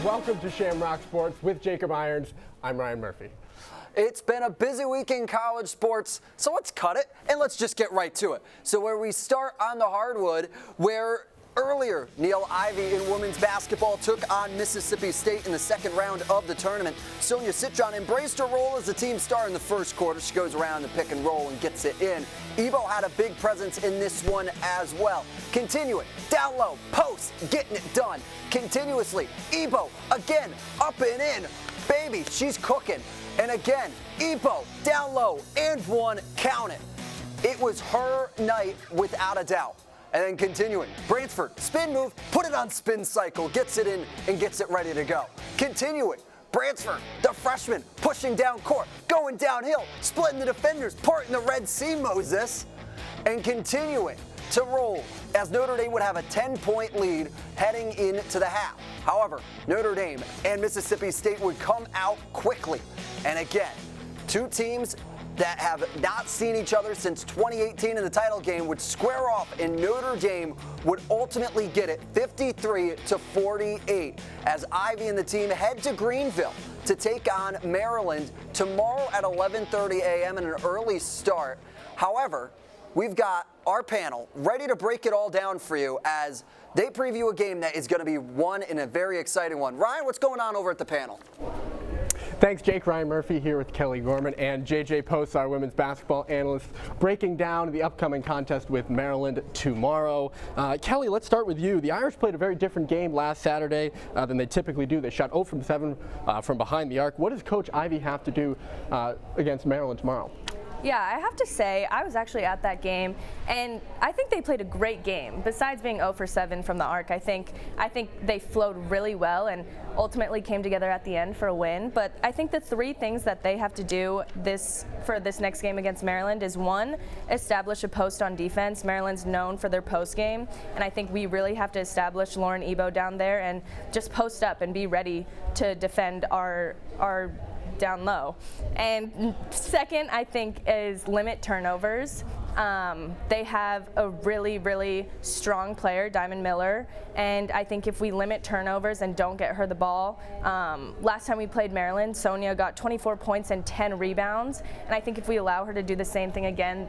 Welcome to Shamrock Sports with Jacob Irons. I'm Ryan Murphy. It's been a busy week in college sports, so let's cut it and let's just get right to it. So where we start on the hardwood, where earlier Neil Ivey in women's basketball took on Mississippi State in the second round of the tournament. Sonia Citron embraced her role as the team star in the first quarter. She goes around the pick and roll and gets it in. Ebo had a big presence in this one as well. Continuing, down low, post, getting it done continuously. Ebo again, up and in. Baby, she's cooking. And again, Ebo down low and one, count it. It was her night without a doubt. And then continuing, Bransford, spin move, put it on spin cycle, gets it in and gets it ready to go. Continuing, Bransford, the freshman, pushing down court, going downhill, splitting the defenders, parting the Red Sea, Moses. And continuing to roll as Notre Dame would have a 10-point lead heading into the half. However, Notre Dame and Mississippi State would come out quickly. And again, two teams that have not seen each other since 2018 in the title game would square off, and Notre Dame would ultimately get it 53-48 as Ivy and the team head to Greenville to take on Maryland tomorrow at 11:30 a.m. in an early start. However, we've got our panel ready to break it all down for you as they preview a game that is going to be won in a very exciting one. Ryan, what's going on over at the panel? Thanks, Jake. Ryan Murphy here with Kelly Gorman and JJ Post, our women's basketball analyst, breaking down the upcoming contest with Maryland tomorrow. Kelly, let's start with you. The Irish played a very different game last Saturday than they typically do. They shot 0 from 7 from behind the arc. What does Coach Ivey have to do against Maryland tomorrow? Yeah, I have to say, I was actually at that game, and I think they played a great game. Besides being 0 for 7 from the arc, I think they flowed really well and ultimately came together at the end for a win. But I think the three things that they have to do for this next game against Maryland is, one, establish a post on defense. Maryland's known for their post game, and I think we really have to establish Lauren Ebo down there and just post up and be ready to defend our down low. And second, I think, is limit turnovers. They have a really, really strong player, Diamond Miller, and I think if we limit turnovers and don't get her the ball, last time we played Maryland, Sonia got 24 points and 10 rebounds, and I think if we allow her to do the same thing again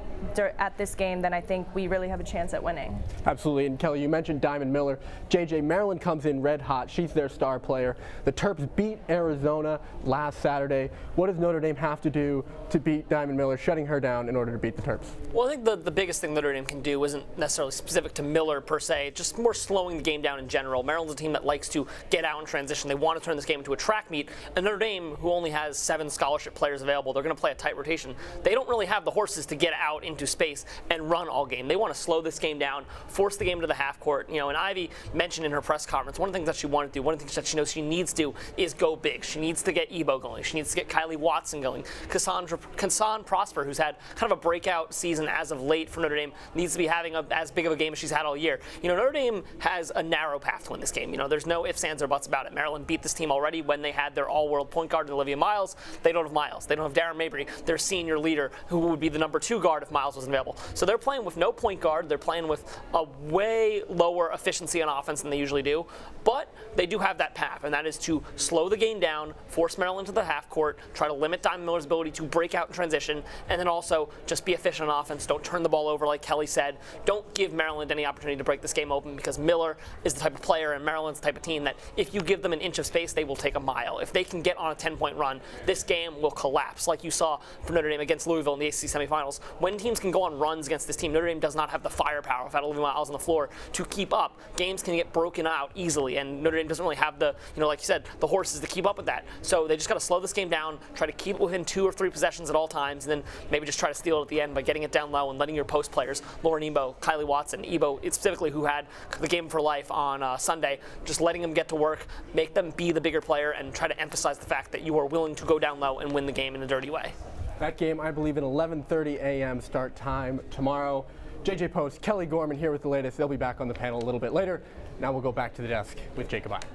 at this game, then I think we really have a chance at winning. Absolutely, and Kelly, you mentioned Diamond Miller. JJ, Maryland comes in red hot. She's their star player. The Terps beat Arizona last Saturday. What does Notre Dame have to do to beat Diamond Miller, shutting her down in order to beat the Terps? Well, I think the biggest thing Notre Dame can do isn't necessarily specific to Miller per se, just more slowing the game down in general. Maryland's a team that likes to get out in transition. They want to turn this game into a track meet. And Notre Dame, who only has 7 scholarship players available, they're going to play a tight rotation. They don't really have the horses to get out into space and run all game. They want to slow this game down, force the game to the half court. You know, and Ivy mentioned in her press conference, one of the things that she wanted to do, one of the things that she knows she needs to do is go big. She needs to get Ebo going. She needs to get Kylie Watson going. Kassan Prosper, who's had kind of a breakout season as of late for Notre Dame, needs to be having as big of a game as she's had all year. You know, Notre Dame has a narrow path to win this game. You know, there's no ifs, ands, or buts about it. Maryland beat this team already when they had their all-world point guard, Olivia Miles. They don't have Miles. They don't have Darren Mabry, their senior leader, who would be the number 2 guard if Miles wasn't available. So they're playing with no point guard. They're playing with a way lower efficiency on offense than they usually do. But they do have that path, and that is to slow the game down, force Maryland to the half court, try to limit Diamond Miller's ability to break out in transition, and then also just be efficient on offense. Don't turn the ball over like Kelly said. Don't give Maryland any opportunity to break this game open, because Miller is the type of player and Maryland's the type of team that if you give them an inch of space, they will take a mile. If they can get on a 10-point run, this game will collapse, like you saw for Notre Dame against Louisville in the ACC semifinals. When teams can go on runs against this team, Notre Dame does not have the firepower without Olivia Miles on the floor to keep up. Games can get broken out easily, and Notre Dame doesn't really have the, like you said, the horses to keep up with that. So they just got to slow this game down, try to keep it within 2 or 3 possessions at all times, and then maybe just try to steal it at the end by getting it down low and letting your post players, Lauren Ebo, Kylie Watson, Ebo specifically, who had the game for life on Sunday, just letting them get to work, make them be the bigger player, and try to emphasize the fact that you are willing to go down low and win the game in a dirty way. That game, I believe, at 11:30 a.m. start time tomorrow. JJ Post, Kelly Gorman here with the latest. They'll be back on the panel a little bit later. Now we'll go back to the desk with Jacob Irons.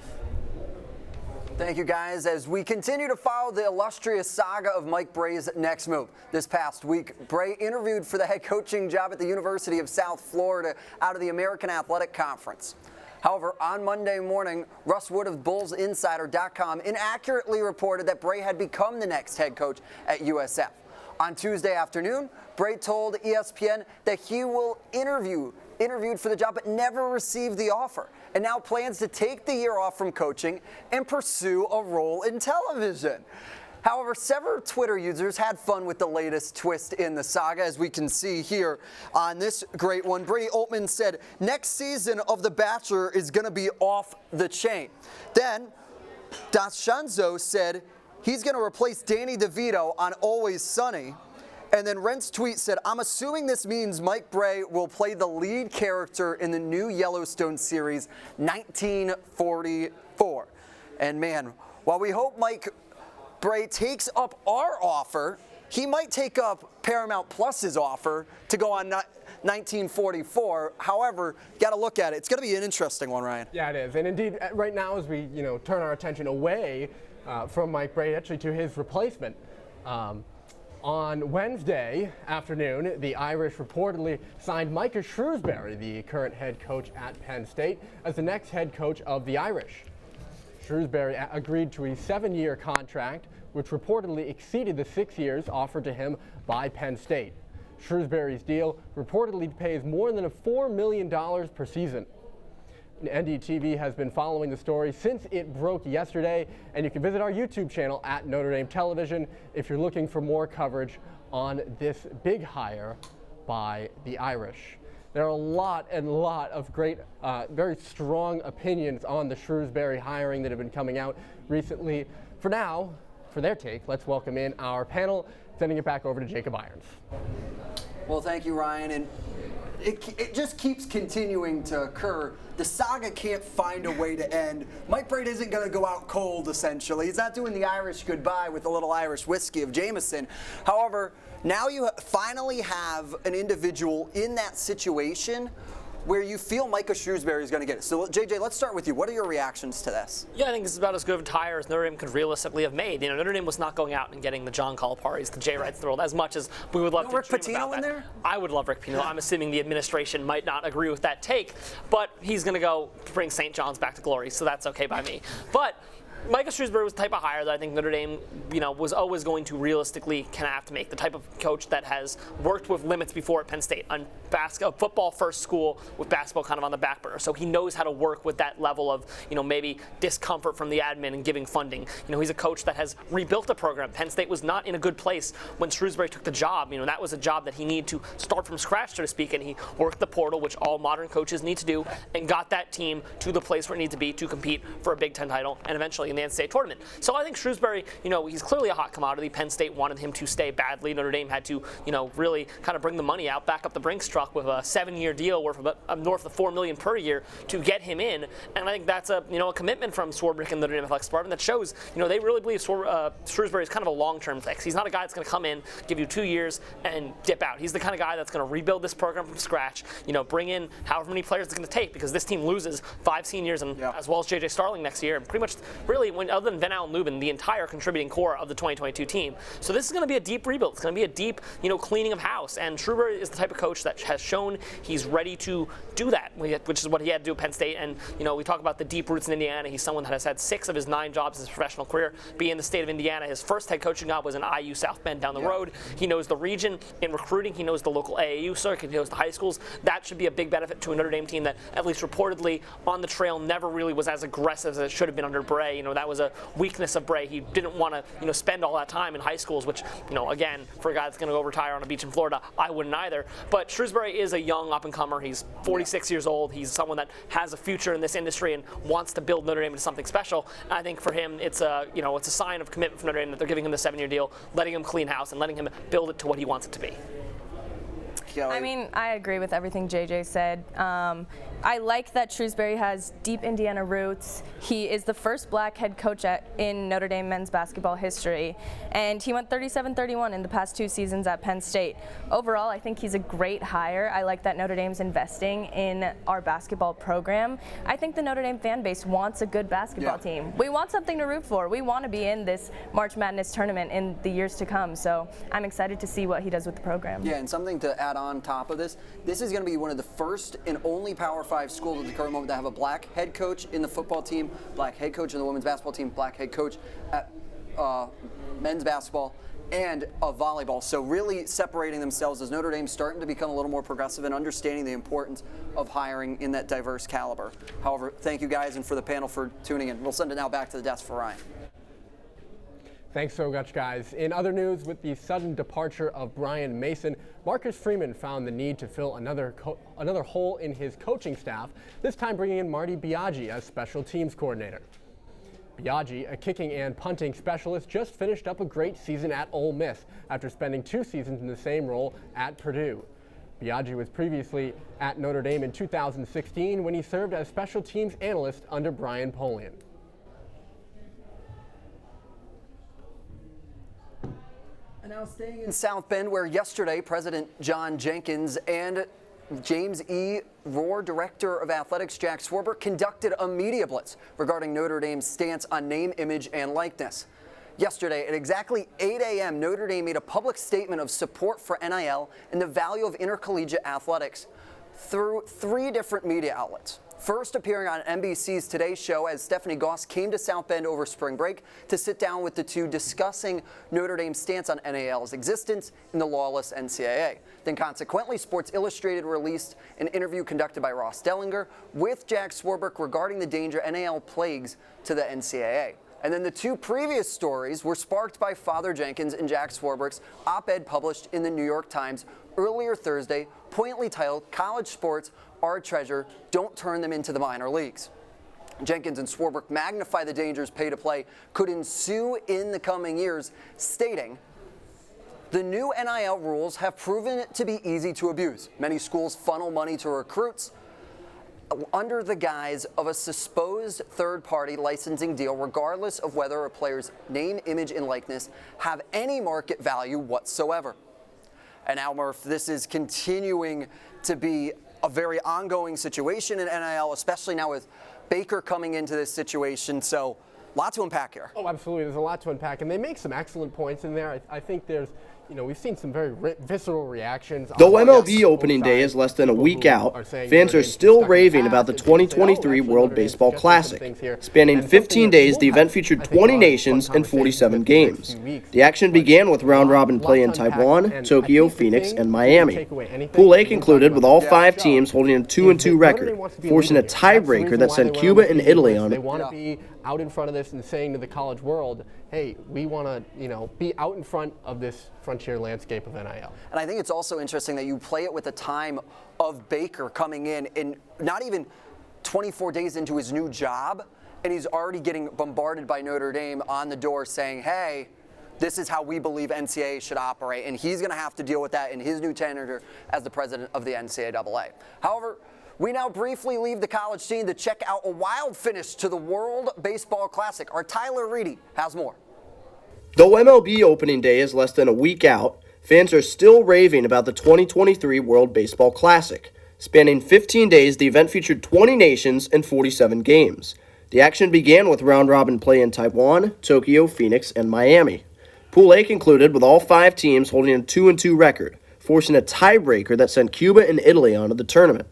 Thank you, guys. As we continue to follow the illustrious saga of Mike Brey's next move. This past week, Brey interviewed for the head coaching job at the University of South Florida out of the American Athletic Conference. However, on Monday morning, Russ Wood of BullsInsider.com inaccurately reported that Bray had become the next head coach at USF. On Tuesday afternoon, Bray told ESPN that he will interviewed for the job but never received the offer, and now plans to take the year off from coaching and pursue a role in television. However, several Twitter users had fun with the latest twist in the saga, as we can see here on this great one. Brady Altman said, next season of The Bachelor is going to be off the chain. Then, Dashanzo said he's going to replace Danny DeVito on Always Sunny. And then Rent's tweet said, I'm assuming this means Mike Bray will play the lead character in the new Yellowstone series, 1944. And man, while we hope Mike Bray takes up our offer, he might take up Paramount Plus's offer to go on 1944. However, got to look at it. It's going to be an interesting one, Ryan. Yeah, it is. And indeed, right now as we turn our attention away from Mike Bray, actually to his replacement, on Wednesday afternoon, the Irish reportedly signed Micah Shrewsberry, the current head coach at Penn State, as the next head coach of the Irish. Shrewsberry agreed to a 7-year contract, which reportedly exceeded the 6 years offered to him by Penn State. Shrewsberry's deal reportedly pays more than $4 million per season. NDTV has been following the story since it broke yesterday, and you can visit our YouTube channel at Notre Dame Television if you're looking for more coverage on this big hire by the Irish. There are a lot of great, very strong opinions on the Shrewsberry hiring that have been coming out recently. For now, for their take, let's welcome in our panel, sending it back over to Jacob Irons. Well, thank you, Ryan. And it just keeps continuing to occur. The saga can't find a way to end. Mike Bray isn't going to go out cold, essentially. He's not doing the Irish goodbye with a little Irish whiskey of Jameson. However, now you finally have an individual in that situation where you feel Micah Shrewsberry is going to get it. So, JJ, let's start with you. What are your reactions to this? Yeah, I think this is about as good of a hire as Notre Dame could realistically have made. Notre Dame was not going out and getting the John Calipari's, the Jay Wrights of the world, as much as we would love to Rick dream Pitino about in that. there? I would love Rick Pitino. I'm assuming the administration might not agree with that take, but he's going to go bring St. John's back to glory, so that's okay by me. But Micah Shrewsberry was the type of hire that I think Notre Dame, was always going to realistically have to make. The type of coach that has worked with limits before at Penn State, on a football-first school with basketball kind of on the back burner. So he knows how to work with that level of, maybe discomfort from the admin and giving funding. He's a coach that has rebuilt a program. Penn State was not in a good place when Shrewsberry took the job. That was a job that he needed to start from scratch, so to speak, and he worked the portal, which all modern coaches need to do, and got that team to the place where it needs to be to compete for a Big Ten title and eventually in the NCAA Tournament. So I think Shrewsberry, he's clearly a hot commodity. Penn State wanted him to stay badly. Notre Dame had to, really kind of bring the money out, back up the Brinks truck with a 7-year deal worth about north of $4 million per year to get him in. And I think that's a commitment from Swarbrick and the Notre Dame Athletics Department that shows, they really believe Shrewsberry is kind of a long-term fix. He's not a guy that's going to come in, give you 2 years, and dip out. He's the kind of guy that's going to rebuild this program from scratch, bring in however many players it's going to take, because this team loses 5 seniors and as well as J.J. Starling next year. And pretty much, really, other than Van Allen Lubin, the entire contributing core of the 2022 team. So this is going to be a deep rebuild. It's going to be a deep, cleaning of house. And Shrewsberry is the type of coach that has shown he's ready to do that, which is what he had to do at Penn State. And, we talk about the deep roots in Indiana. He's someone that has had 6 of his 9 jobs in his professional career be in the state of Indiana. His first head coaching job was in IU South Bend down the road. He knows the region in recruiting. He knows the local AAU circuit. He knows the high schools. That should be a big benefit to a Notre Dame team that, at least reportedly, on the trail never really was as aggressive as it should have been under Bray. That was a weakness of Bray. He didn't want to, spend all that time in high schools, which, again, for a guy that's going to go retire on a beach in Florida, I wouldn't either. But Shrewsberry is a young up-and-comer. He's 46 years old. He's someone that has a future in this industry and wants to build Notre Dame into something special. And I think for him, it's a sign of commitment from Notre Dame that they're giving him the 7-year deal, letting him clean house, and letting him build it to what he wants it to be. I mean, I agree with everything JJ said. I like that Shrewsberry has deep Indiana roots. He is the first black head coach in Notre Dame men's basketball history, and he went 37-31 in the past 2 seasons at Penn State. Overall, I think he's a great hire. I like that Notre Dame's investing in our basketball program. I think the Notre Dame fan base wants a good basketball team. We want something to root for. We want to be in this March Madness tournament in the years to come, so I'm excited to see what he does with the program. Yeah, and something to add on on top of this. This is going to be one of the first and only Power 5 schools at the current moment that have a black head coach in the football team, black head coach in the women's basketball team, black head coach at men's basketball, and volleyball. So really separating themselves as Notre Dame's starting to become a little more progressive and understanding the importance of hiring in that diverse caliber. However, thank you guys and for the panel for tuning in. We'll send it now back to the desk for Ryan. Thanks so much, guys. In other news, with the sudden departure of Brian Mason, Marcus Freeman found the need to fill another hole in his coaching staff, this time bringing in Marty Biaggi as special teams coordinator. Biaggi, a kicking and punting specialist, just finished up a great season at Ole Miss after spending 2 seasons in the same role at Purdue. Biaggi was previously at Notre Dame in 2016 when he served as special teams analyst under Brian Polian. And now staying in South Bend, where yesterday President John Jenkins and James E. Rohr, Director of Athletics Jack Swarbrick, conducted a media blitz regarding Notre Dame's stance on name, image, and likeness. Yesterday, at exactly 8 a.m., Notre Dame made a public statement of support for NIL and the value of intercollegiate athletics through 3 different media outlets. First appearing on NBC's Today Show as Stephanie Goss came to South Bend over spring break to sit down with the two, discussing Notre Dame's stance on NIL's existence in the lawless NCAA. Then consequently, Sports Illustrated released an interview conducted by Ross Dellinger with Jack Swarbrick regarding the danger NIL plagues to the NCAA. And then the 2 previous stories were sparked by Father Jenkins and Jack Swarbrick's op-ed published in the New York Times earlier Thursday, poignantly titled, "College Sports, Our Treasure, Don't Turn Them into the Minor Leagues." Jenkins and Swarbrick magnify the dangers pay to play could ensue in the coming years, stating, "The new NIL rules have proven to be easy to abuse. Many schools funnel money to recruits under the guise of a supposed third-party licensing deal, regardless of whether a player's name, image, and likeness have any market value whatsoever." And now, Murph, this is continuing to be a very ongoing situation in NIL, especially now with Baker coming into this situation. So, a lot to unpack here. Oh, absolutely. There's a lot to unpack, and they make some excellent points in there. I think there's, we've seen some very visceral reactions. Though MLB opening day is less than a week out, fans are still raving about the 2023 World Baseball Classic. Spanning 15 days, the event featured 20 nations and 47 games. The action began with round-robin play in Taiwan, Tokyo, Phoenix, and Miami. Pool A concluded with all 5 teams holding a 2-2 record, forcing a tiebreaker that sent Cuba and Italy on They it. want to be out in front of this and saying to the college world, hey, we want to, be out in front of this frontier landscape of NIL. And I think it's also interesting that you play it with the time of Baker coming in and not even 24 days into his new job, and he's already getting bombarded by Notre Dame on the door saying, hey, this is how we believe NCAA should operate, and he's going to have to deal with that in his new tenure as the president of the NCAA. However, we now briefly leave the college scene to check out a wild finish to the World Baseball Classic. Our Tyler Reedy has more. Though MLB opening day is less than a week out, fans are still raving about the 2023 World Baseball Classic. Spanning 15 days, the event featured 20 nations and 47 games. The action began with round-robin play in Taiwan, Tokyo, Phoenix, and Miami. Pool A concluded with all 5 teams holding a 2-2 record, forcing a tiebreaker that sent Cuba and Italy onto the tournament.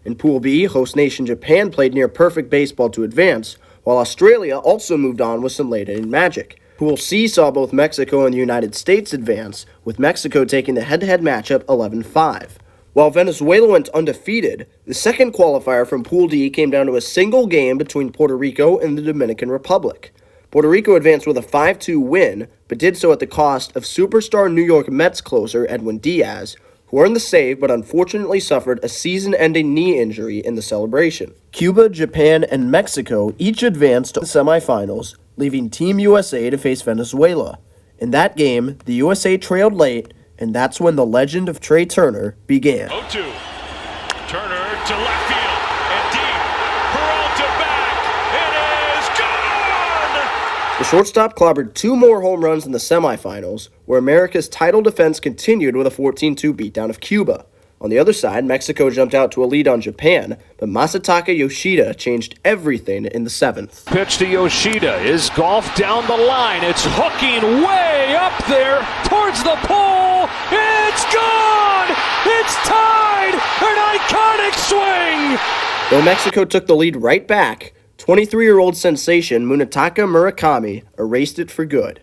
In Pool B, host nation Japan played near-perfect baseball to advance, while Australia also moved on with some late-inning magic. Pool C saw both Mexico and the United States advance, with Mexico taking the head-to-head matchup 11-5. While Venezuela went undefeated, the second qualifier from Pool D came down to a single game between Puerto Rico and the Dominican Republic. Puerto Rico advanced with a 5-2 win, but did so at the cost of superstar New York Mets closer Edwin Diaz, who earned the save but unfortunately suffered a season-ending knee injury in the celebration. Cuba, Japan, and Mexico each advanced to the semifinals, leaving Team USA to face Venezuela. In that game, the USA trailed late, and that's when the legend of Trey Turner began. 0-2. Turner to left field and deep. Peralta back. It is gone! The shortstop clobbered 2 more home runs in the semifinals, where America's title defense continued with a 14-2 beatdown of Cuba. On the other side, Mexico jumped out to a lead on Japan, but Masataka Yoshida changed everything in the 7th. Pitch to Yoshida is golfed down the line. It's hooking way up there towards the pole. It's gone! It's tied! An iconic swing! Though Mexico took the lead right back, 23-year-old sensation Munetaka Murakami erased it for good.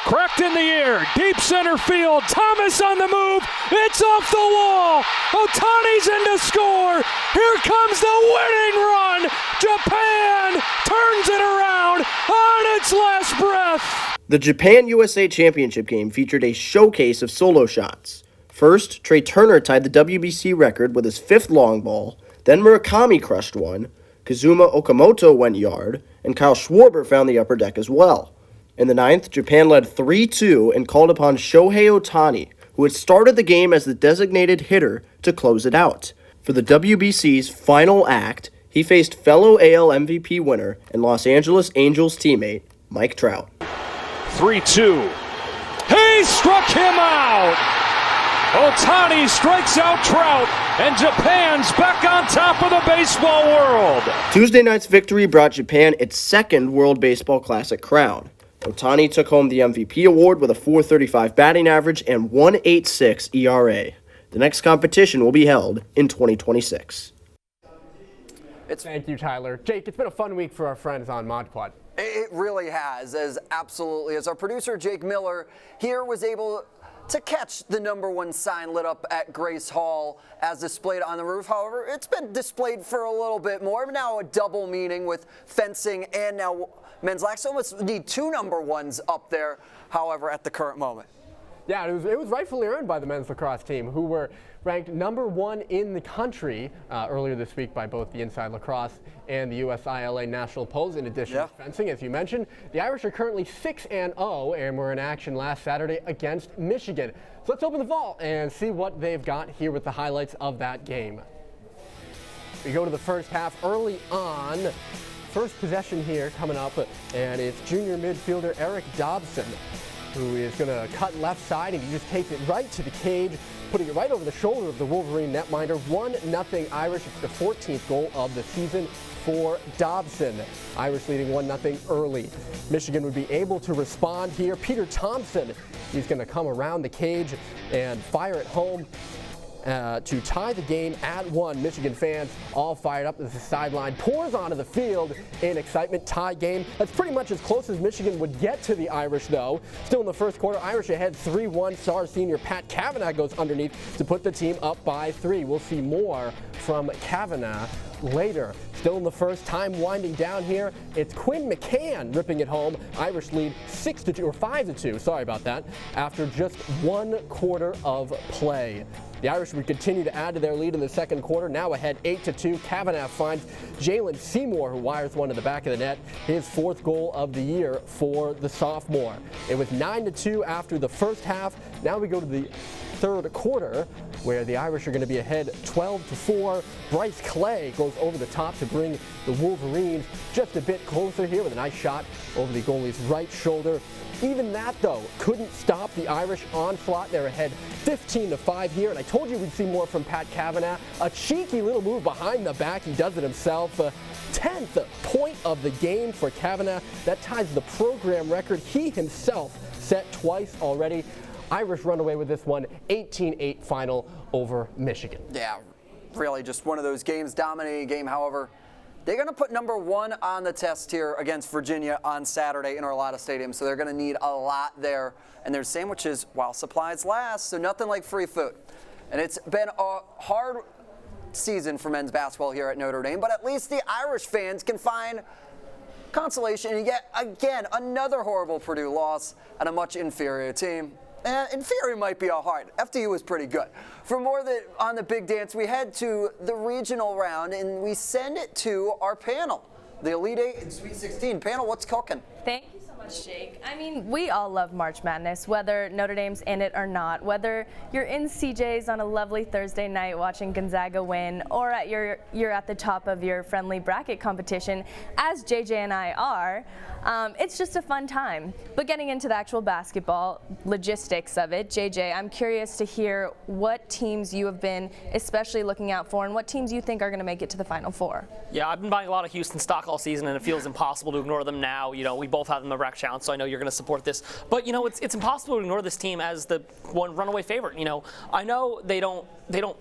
Cracked in the air, deep center field. Thomas on the move. It's off the wall. Ohtani's in to score. Here comes the winning run. Japan turns it around on its last breath. The Japan-USA Championship game featured a showcase of solo shots. First, Trey Turner tied the WBC record with his 5th long ball. Then Murakami crushed one. Kazuma Okamoto went yard, and Kyle Schwarber found the upper deck as well. In the 9th, Japan led 3-2 and called upon Shohei Ohtani, who had started the game as the designated hitter, to close it out. For the WBC's final act, he faced fellow AL MVP winner and Los Angeles Angels teammate Mike Trout. 3-2. He struck him out! Ohtani strikes out Trout, and Japan's back on top of the baseball world. Tuesday night's victory brought Japan its 2nd World Baseball Classic crown. Ohtani took home the MVP award with a .435 batting average and 1.86 ERA. The next competition will be held in 2026. Thank you, Tyler. Jake, it's been a fun week for our friends on Mod Squad. It really has, as our producer Jake Miller here was able to catch the #1 sign lit up at Grace Hall as displayed on the roof. However, it's been displayed for a little bit more. Now a double meaning with fencing and now men's lacrosse. So let's need 2 #1s up there, however, at the current moment. Yeah, it was rightfully earned by the men's lacrosse team, who were ranked #1 in the country earlier this week by both the Inside Lacrosse and the USILA National Polls, in addition to fencing, as you mentioned. The Irish are currently 6-0 and were in action last Saturday against Michigan. So let's open the vault and see what they've got here with the highlights of that game. We go to the first half early on. First possession here coming up, and it's junior midfielder Eric Dobson, who is going to cut left side, and he just takes it right to the cage, putting it right over the shoulder of the Wolverine netminder. 1-0 Irish. It's the 14th goal of the season for Dobson. Irish leading 1-0 early. Michigan would be able to respond here. Peter Thompson, he's going to come around the cage and fire it home to tie the game at 1. Michigan fans all fired up as the sideline pours onto the field in excitement. Tie game. That's pretty much as close as Michigan would get to the Irish, though. Still in the first quarter, Irish ahead 3-1. Star senior Pat Kavanagh goes underneath to put the team up by 3. We'll see more from Kavanagh later. Still in the first, time winding down here. It's Quinn McCann ripping it home. Irish lead 6-2 or 5-2. Sorry about that. After just 1 quarter of play. The Irish would continue to add to their lead in the second quarter, now ahead 8-2. Kavanagh finds Jalen Seymour, who wires one to the back of the net, his 4th goal of the year for the sophomore. It was 9-2 after the first half. Now we go to the third quarter, where the Irish are going to be ahead 12-4. Bryce Clay goes over the top to bring the Wolverines just a bit closer here with a nice shot over the goalie's right shoulder. Even that, though, couldn't stop the Irish onslaught. They're ahead 15-5 here, and I told you we'd see more from Pat Kavanagh. A cheeky little move behind the back. He does it himself. 10th point of the game for Kavanagh. That ties the program record he himself set twice already. Irish run away with this one, 18-8 final over Michigan. Yeah, really just one of those games, dominating game. However, they're going to put #1 on the test here against Virginia on Saturday in Arlada Stadium, so they're going to need a lot there. And there's sandwiches while supplies last, so nothing like free food. And it's been a hard season for men's basketball here at Notre Dame, but at least the Irish fans can find consolation and yet again another horrible Purdue loss at a much inferior team. Inferior might be a hard. FDU was pretty good. For more on the big dance, we head to the regional round and we send it to our panel, the Elite 8 and Sweet 16. Panel, what's cooking? Thank you so much, Jake. I mean, we all love March Madness, whether Notre Dame's in it or not, whether you're in CJ's on a lovely Thursday night watching Gonzaga win, or you're at the top of your friendly bracket competition, as JJ and I are. It's just a fun time. But getting into the actual basketball logistics of it, JJ, I'm curious to hear what teams you have been especially looking out for and what teams you think are going to make it to the Final Four. Yeah, I've been buying a lot of Houston stock all season, and it feels impossible to ignore them now. You know, we both have them Track Challenge, so I know you're going to support this. But, you know, it's impossible to ignore this team as the one runaway favorite. You know, I know they don't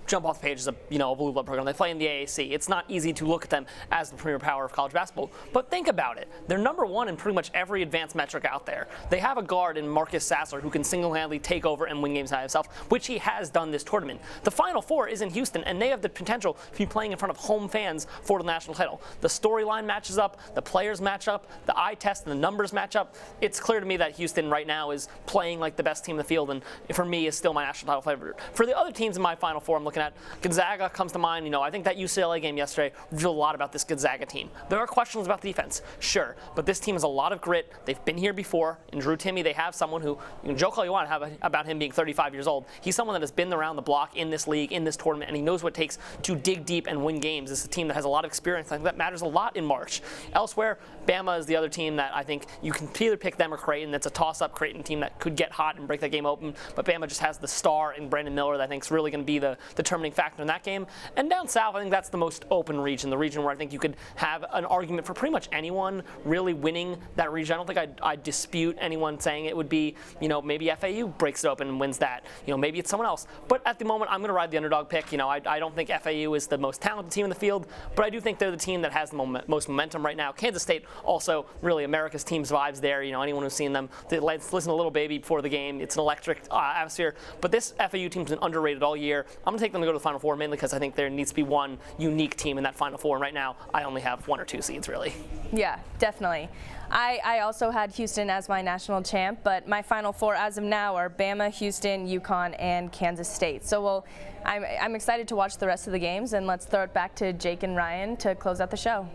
jump off the page as a blue blood program. They play in the AAC. It's not easy to look at them as the premier power of college basketball. But think about it. They're number one in pretty much every advanced metric out there. They have a guard in Marcus Sasser who can single-handedly take over and win games by himself, which he has done this tournament. The Final Four is in Houston, and they have the potential to be playing in front of home fans for the national title. The storyline matches up, the players match up, the eye test and the numbers match up. It's clear to me that Houston right now is playing like the best team in the field, and for me is still my national title favorite. For the other teams in my Final Four I'm looking at, Gonzaga comes to mind. You know, I think that UCLA game yesterday revealed a lot about this Gonzaga team. There are questions about the defense, sure, but this team has a lot of grit. They've been here before. In Drew Timme, they have someone who, you can joke all you want about him being 35 years old. He's someone that has been around the block in this league, in this tournament, and he knows what it takes to dig deep and win games. It's a team that has a lot of experience. I think that matters a lot in March. Elsewhere, Bama is the other team that I think you can either pick them or Creighton. It's a toss-up. Creighton team that could get hot and break that game open, but Bama just has the star in Brandon Miller that I think is really going to be the determining factor in that game. And down south, I think that's the most open region, the region where I think you could have an argument for pretty much anyone really winning that region. I don't think I'd dispute anyone saying it would be, you know, maybe FAU breaks it open and wins that. You know, maybe it's someone else. But at the moment, I'm going to ride the underdog pick. You know, I don't think FAU is the most talented team in the field, but I do think they're the team that has the most momentum right now. Kansas State also really America's team's vibes there. You know, anyone who's seen them, let's listen to Little Baby before the game. It's an electric atmosphere. But this FAU team's been underrated all year. I'm going to take them to go to the Final Four mainly because I think there needs to be one unique team in that Final Four. And right now, I only have 1 or 2 seeds, really. Yeah, definitely. I also had Houston as my national champ, but my Final Four as of now are Bama, Houston, UConn, and Kansas State. So I'm excited to watch the rest of the games, and let's throw it back to Jake and Ryan to close out the show.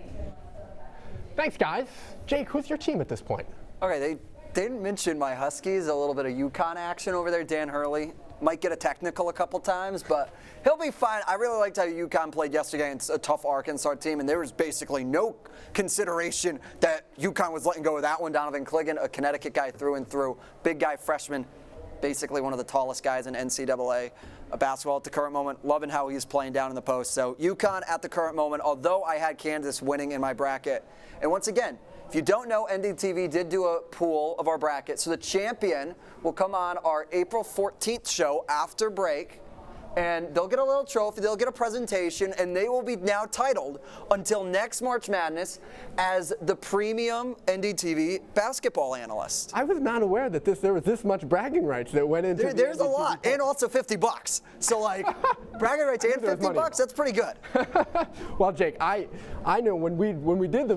Thanks, guys. Jake, who's your team at this point? Okay, they didn't mention my Huskies, a little bit of UConn action over there. Dan Hurley might get a technical a couple times, but he'll be fine. I really liked how UConn played yesterday against a tough Arkansas team, and there was basically no consideration that UConn was letting go of that one. Donovan Cliggan, a Connecticut guy through and through, big guy, freshman, basically one of the tallest guys in NCAA basketball at the current moment. Loving how he's playing down in the post. So UConn at the current moment, although I had Kansas winning in my bracket. And once again, if you don't know, NDTV did do a pool of our bracket. So the champion will come on our April 14th show after break. And they'll get a little trophy, they'll get a presentation, and they will be now titled until next March Madness as the premium NDTV basketball analyst. I was not aware that there was this much bragging rights that went into There's a lot, and also $50. So like, bragging rights and $50, that's pretty good. Well, Jake, I know when we did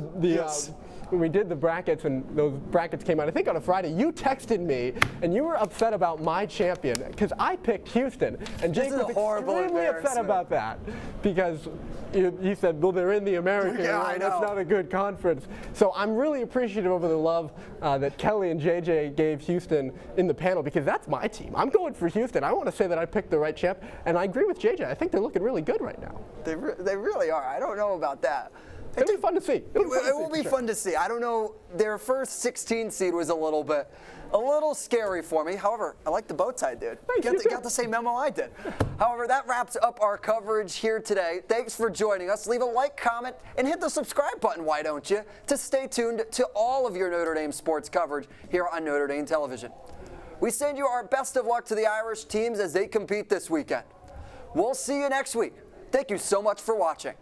when we did the brackets and those brackets came out, I think on a Friday, you texted me and you were upset about my champion because I picked Houston. And Jake was extremely upset about that because he said, well, they're in the American. Yeah, I know. That's not a good conference. So I'm really appreciative of the love that Kelly and JJ gave Houston in the panel because that's my team. I'm going for Houston. I want to say that I picked the right champ. And I agree with JJ. I think they're looking really good right now. They really are. I don't know about that. It'll be fun to see. It will be fun to see. I don't know. Their first 16 seed was a little scary for me. However, I like the bow tie, dude. Got the same memo I did. However, that wraps up our coverage here today. Thanks for joining us. Leave a like, comment, and hit the subscribe button, why don't you, to stay tuned to all of your Notre Dame sports coverage here on Notre Dame Television. We send you our best of luck to the Irish teams as they compete this weekend. We'll see you next week. Thank you so much for watching.